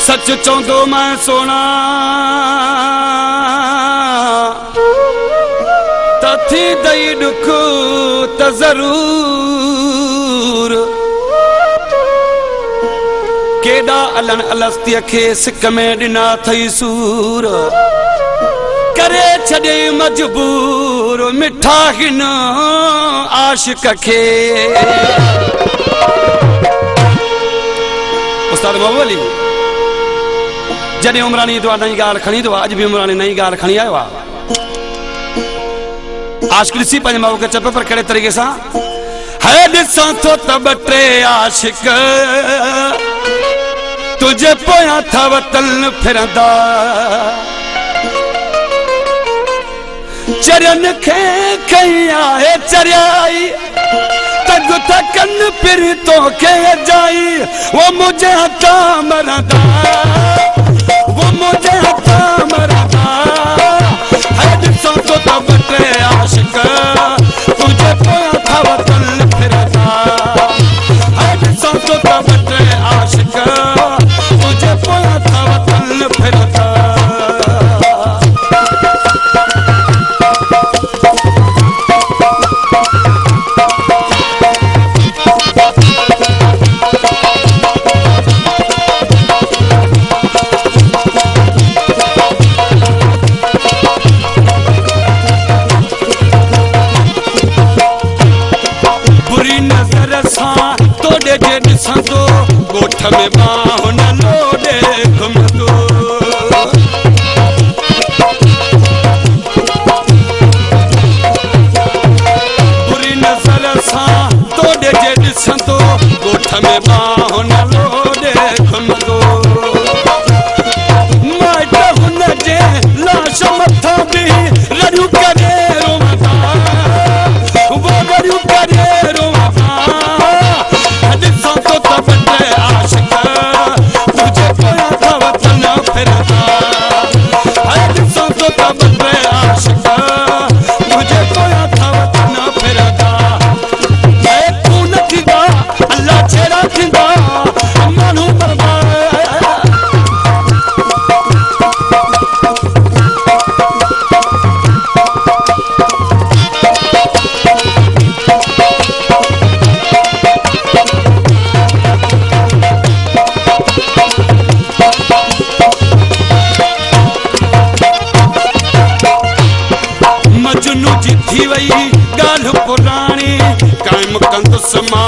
सच चौंदो मैं सोना तथी दई दुख त जरूर केडा अलन अलस्तीअ खे सिक में ॾिना थई सूर करे छॾे मजबूर मिठा हिन आशिक खे। उस्ताद महबूब अली जॾहिं उमरानी ईंदो आहे नई ॻाल्हि खणी ईंदो आहे, अॼु बि उमरानी नई ॻाल्हि खणी आयो आहे। आशिक ॾिसी पंहिंजे महबूब खे चपे पर कहिड़े तरीक़े सां है ॾिसां थो त ॿ टे आशिक तुझे पोयां था वतन फिरंदा चरन खे खई आहे चरियाई तग थकन फिर तो के जाई वो मुझे हथा मरदा वो मुझे हथा मरदा है ॾिसां थो त ॿ टे आशिक तुझे पोयां था वतन फिरंदा है ॾिसां थो त ॿ टे आशिक तुझे पोयां था वतन फिरंदा। गोठ में बाहु न लोडे घुमंदो बुरी नज़र सां तोड़े जे ॾिसंदो गोठ में बाहु न लोडे घुमंदो माइट हुन जे लाश मथां बि रड़ियूं करे रोवंदा वो रड़ियूं करे रोवंदा ॾिसां थो त ॿ टे आशिक तुझे पोयां था वतन फिरंदा ॾिसां थो त ॿ टे आशिक तुझे पोयां था वतन फिरंदा तूं न थींदा अल्लाह छेड़ा थींदा माण्हू मरदा। मजनू जी थी वई ॻाल्हि पुराणी काइम कंदुसि मां